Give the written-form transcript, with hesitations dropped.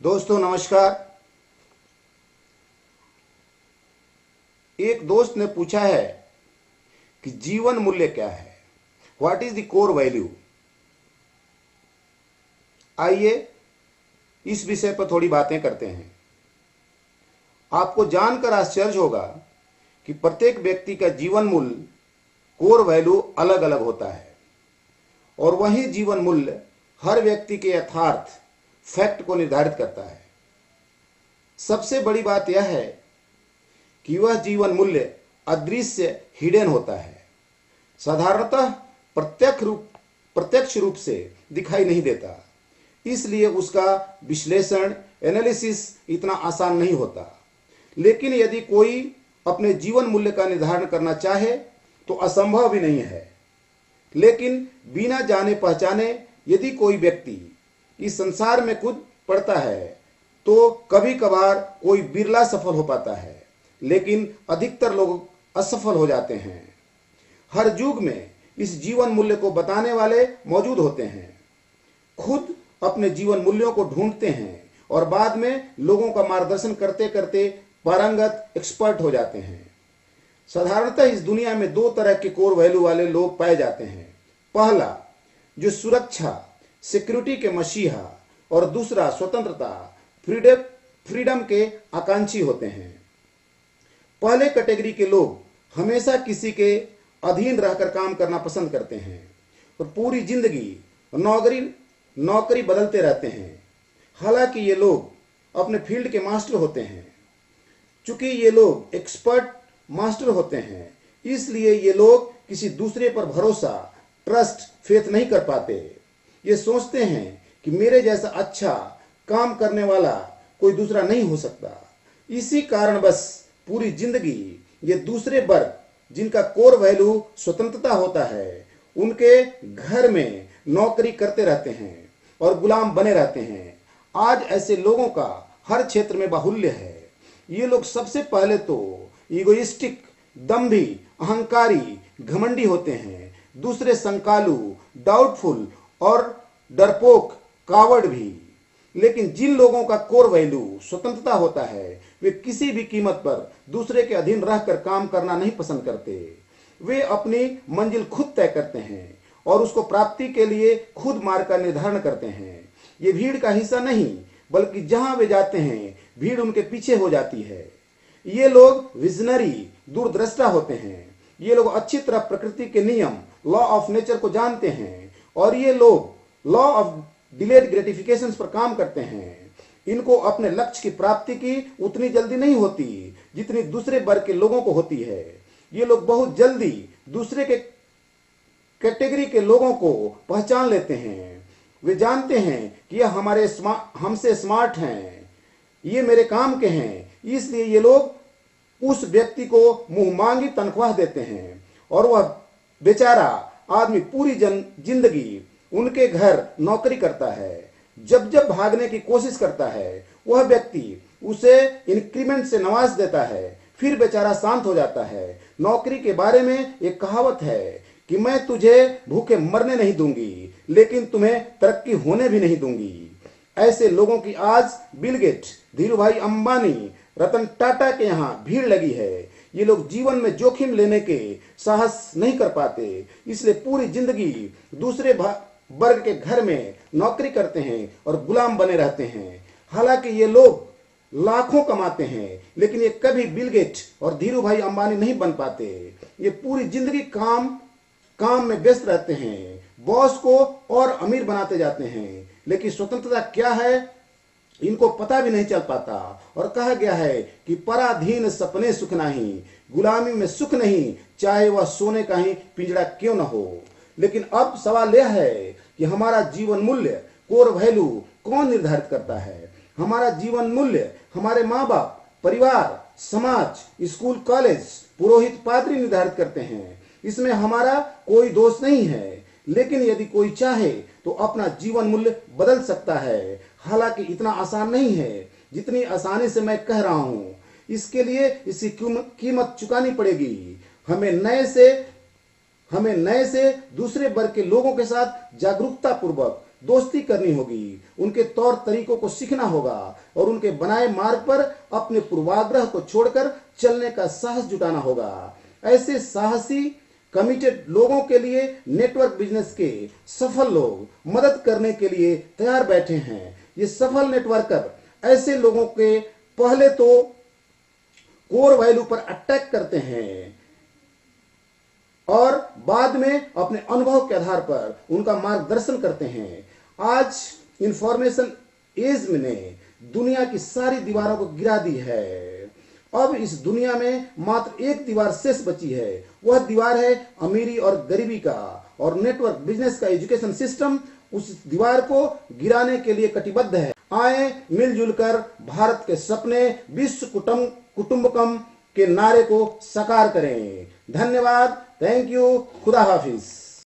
दोस्तों नमस्कार। एक दोस्त ने पूछा है कि जीवन मूल्य क्या है, what is the core value. आइए इस विषय पर थोड़ी बातें करते हैं। आपको जानकर आश्चर्य होगा कि प्रत्येक व्यक्ति का जीवन मूल्य कोर वैल्यू अलग अलग होता है और वही जीवन मूल्य हर व्यक्ति के यथार्थ फैक्ट को निर्धारित करता है। सबसे बड़ी बात यह है कि वह जीवन मूल्य अदृश्य हिडन होता है, साधारणतः प्रत्यक्ष रूप से दिखाई नहीं देता, इसलिए उसका विश्लेषण एनालिसिस इतना आसान नहीं होता। लेकिन यदि कोई अपने जीवन मूल्य का निर्धारण करना चाहे तो असंभव भी नहीं है। लेकिन बिना जाने पहचाने यदि कोई व्यक्ति इस संसार में कूद पड़ता है तो कभी कभार कोई बिरला सफल हो पाता है, लेकिन अधिकतर लोग असफल हो जाते हैं। हर युग में इस जीवन मूल्य को बताने वाले मौजूद होते हैं, खुद अपने जीवन मूल्यों को ढूंढते हैं और बाद में लोगों का मार्गदर्शन करते करते पारंगत एक्सपर्ट हो जाते हैं। साधारणतः इस दुनिया में दो तरह के कोर वैल्यू वाले लोग पाए जाते हैं। पहला जो सुरक्षा सिक्योरिटी के मसीहा और दूसरा स्वतंत्रता फ्रीडम के आकांक्षी होते हैं। पहले कैटेगरी के लोग हमेशा किसी के अधीन रहकर काम करना पसंद करते हैं और पूरी जिंदगी नौकरी बदलते रहते हैं। हालांकि ये लोग अपने फील्ड के मास्टर होते हैं। चूंकि ये लोग एक्सपर्ट मास्टर होते हैं, इसलिए ये लोग किसी दूसरे पर भरोसा ट्रस्ट फेथ नहीं कर पाते। ये सोचते हैं कि मेरे जैसा अच्छा काम करने वाला कोई दूसरा नहीं हो सकता। इसी कारण बस पूरी जिंदगी ये दूसरे वर्ग जिनका कोर वैल्यू स्वतंत्रता होता है, उनके घर में नौकरी करते रहते हैं और गुलाम बने रहते हैं। आज ऐसे लोगों का हर क्षेत्र में बाहुल्य है। ये लोग सबसे पहले तो इगोइस्टिक, दंभी, अहंकारी, घमंडी होते हैं। दूसरे संकालू, डाउटफुल और डरपोक, कावर्ड भी। लेकिन जिन लोगों का कोर वैल्यू स्वतंत्रता होता है, वे किसी भी कीमत पर दूसरे के अधीन रहकर काम करना नहीं पसंद करते। वे अपनी मंजिल खुद तय करते हैं और उसको प्राप्ति के लिए खुद मार्ग का निर्धारण करते हैं। ये भीड़ का हिस्सा नहीं, बल्कि जहां वे जाते हैं भीड़ उनके पीछे हो जाती है। ये लोग विजनरी, दूरदृष्टा होते हैं। ये लोग अच्छी तरह प्रकृति के नियम, लॉ ऑफ नेचर को जानते हैं और ये लोग लॉ ऑफ डिलेड ग्रेटिफिकेशन पर काम करते हैं। इनको अपने लक्ष्य की प्राप्ति की उतनी जल्दी नहीं होती जितनी दूसरे वर्ग के लोगों को होती है। ये लोग बहुत जल्दी दूसरे के कैटेगरी के लोगों को पहचान लेते हैं। वे जानते हैं कि यह हमसे स्मार्ट हैं, ये मेरे काम के हैं, इसलिए ये लोग उस व्यक्ति को मुंह मांगी तनख्वाह देते हैं और वह बेचारा आदमी पूरी जिंदगी उनके घर नौकरी करता है। जब जब भागने की कोशिश करता है, वह व्यक्ति उसे इंक्रीमेंट से नवाज देता है, फिर बेचारा शांत हो जाता है। नौकरी के बारे में एक कहावत है कि मैं तुझे भूखे मरने नहीं दूंगी, लेकिन तुम्हें तरक्की होने भी नहीं दूंगी। ऐसे लोगों की आज बिल गेट, धीरूभाई अंबानी, रतन टाटा के यहाँ भीड़ लगी है। ये लोग जीवन में जोखिम लेने के साहस नहीं कर पाते, इसलिए पूरी जिंदगी दूसरे वर्ग के घर में नौकरी करते हैं और गुलाम बने रहते हैं। हालांकि ये लोग लाखों कमाते हैं, लेकिन ये कभी बिल गेट और धीरूभाई अंबानी नहीं बन पाते। ये पूरी जिंदगी काम में व्यस्त रहते हैं, बॉस को और अमीर बनाते जाते हैं, लेकिन स्वतंत्रता क्या है इनको पता भी नहीं चल पाता। और कहा गया है कि पराधीन सपने सुख नहीं, गुलामी में सुख नहीं, चाहे वह सोने का ही पिंजरा क्यों न हो। लेकिन अब सवाल यह है कि हमारा जीवन मूल्य, कोर वैल्यू कौन निर्धारित करता है। हमारा जीवन मूल्य हमारे माँ बाप, परिवार, समाज, स्कूल, कॉलेज, पुरोहित, पादरी निर्धारित करते हैं। इसमें हमारा कोई दोष नहीं है। लेकिन यदि कोई चाहे तो अपना जीवन मूल्य बदल सकता है। हालांकि इतना आसान नहीं है जितनी आसानी से मैं कह रहा हूं। इसके लिए इसकी कीमत चुकानी पड़ेगी। हमें नए से दूसरे वर्ग के लोगों के साथ जागरूकता पूर्वक दोस्ती करनी होगी, उनके तौर तरीकों को सीखना होगा और उनके बनाए मार्ग पर अपने पूर्वाग्रह को छोड़कर चलने का साहस जुटाना होगा। ऐसे साहसी कमिटेड लोगों के लिए नेटवर्क बिजनेस के सफल लोग मदद करने के लिए तैयार बैठे हैं। ये सफल नेटवर्कर ऐसे लोगों के पहले तो कोर वैल्यू पर अटैक करते हैं और बाद में अपने अनुभव के आधार पर उनका मार्गदर्शन करते हैं। आज इंफॉर्मेशन एज ने दुनिया की सारी दीवारों को गिरा दी है। अब इस दुनिया में मात्र एक दीवार शेष बची है, वह दीवार है अमीरी और गरीबी का, और नेटवर्क बिजनेस का एजुकेशन सिस्टम उस दीवार को गिराने के लिए कटिबद्ध है। आए मिलजुल कर भारत के सपने विश्व कुटुंबकम के नारे को साकार करें। धन्यवाद, थैंक यू, खुदा हाफिज।